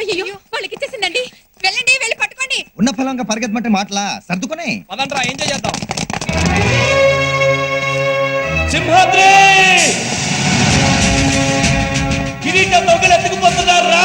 అయ్యో వాళ్ళకి ఇచ్చేసిందండి. వెళ్ళండి, వెళ్ళి పట్టుకోండి. ఉన్న ఫలంగా పరిగెత్తమంటే మాటలా సర్దుకునే పదండ్రా, ఎంజాయ్ చేద్దాం. సింహాద్రి కిరీటం దొంగలు ఎత్తుకుపోతున్నారా?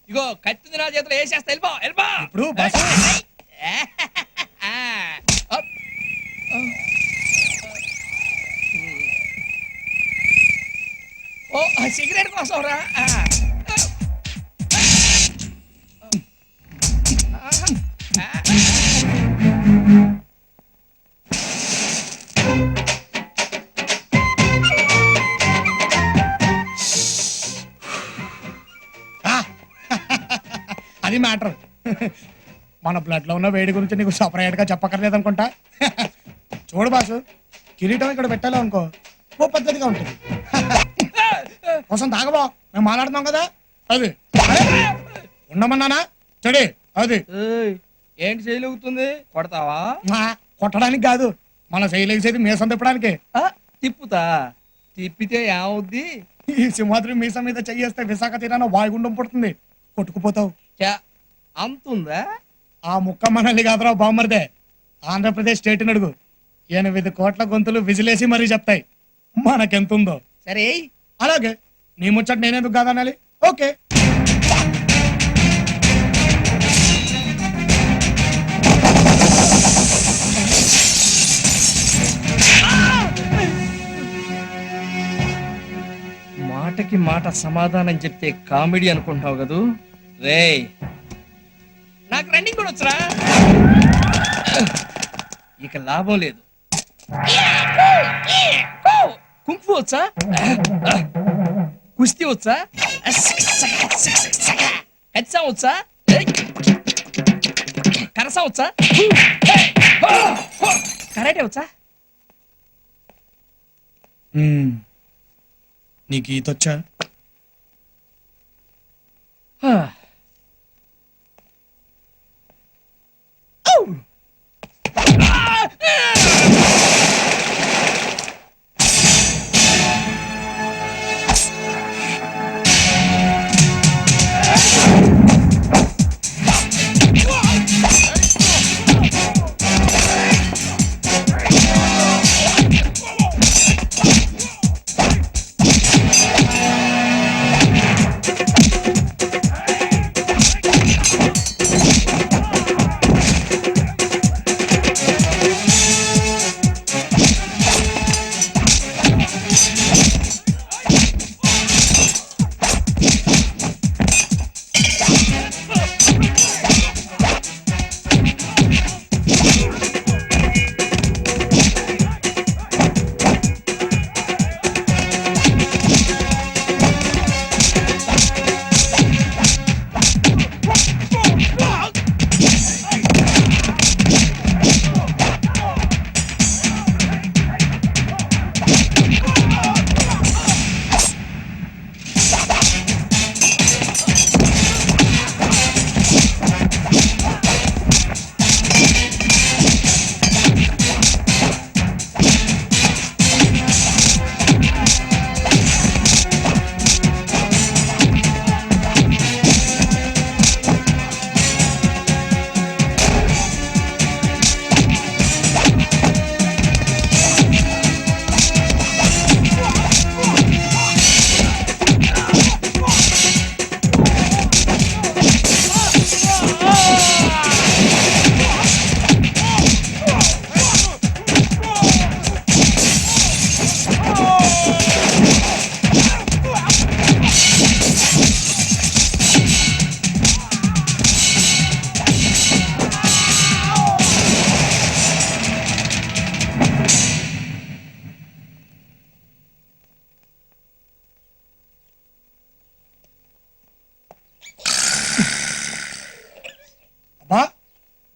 ఇగో కత్తింది నా చేతిలో వేసేస్తా. వెళ్ళిపో వెళ్ళిపో. ఇప్పుడు ఓ సిగరెట్ కోసం రా. అది మ్యాటర్. మన బ్లడ్ లో ఉన్న వేడి గురించి నీకు సపరేట్ గా చెప్పక్కర్లేదు అనుకుంటా. చూడు బాసు, కిరీటం ఇక్కడ పెట్టాలి అనుకో, ఓ పద్ధతిగా ఉంటుంది. కోసం తాగబో, మేము మాట్లాడుతున్నాం కదా. అది ఉండమన్నానా చెడి. అది ఏంటి చేయలుగుతుంది? కొడతావా? కొట్టడానికి కాదు, మన శైలేసేది మీసం తిప్పడానికి. తిప్పుతా. తిప్పితే ఏమవుద్ది? ఈ సింహాద్రి మీసం మీద చెయ్యేస్తే విశాఖ తీరాన వాయుగుండం పుడుతుంది, కొట్టుకుపోతావు. అంతుందా? ఆ ముక్క మనల్ని కాదురా బామ్మర్దే, ఆంధ్రప్రదేశ్ స్టేట్ అడుగు. 8 కోట్ల గొంతులు విజిలేసి మరీ చెప్తాయి మనకెంతుందో. సరే అలాగే నీ ముచ్చట నేనేందుకు కాదనాలి. ఓకే. మాటకి మాట సమాధానం చెప్తే కామెడీ అనుకుంటావు కదూ. రేయ్, నాకు రన్నింగ్ కూడా వచ్చరా? ఇక లాభం లేదు. కుంఫు వచ్చా? కుస్తీ వచ్చా? కచ్చా వచ్చా? కరసా వచ్చా? కరాటే వచ్చా? నీకు ఈతొచ్చా?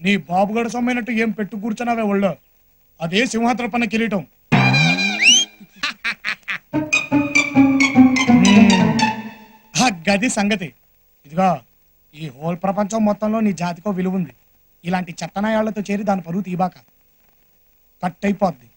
నీ బాబుగడ సొమ్మైనట్టు ఏం పెట్టు కూర్చున్నావే ఒళ్ళో అదే సింహాద్రి పన్న కిరీటం. ఆ గది సంగతి. ఇదిగో ఈ హోల్ ప్రపంచం మొత్తంలో నీ జాతికో విలువ ఉంది. ఇలాంటి చెత్తనాయాళ్లతో చేరి దాని పరువు తీబాక కట్ అయిపోద్ది.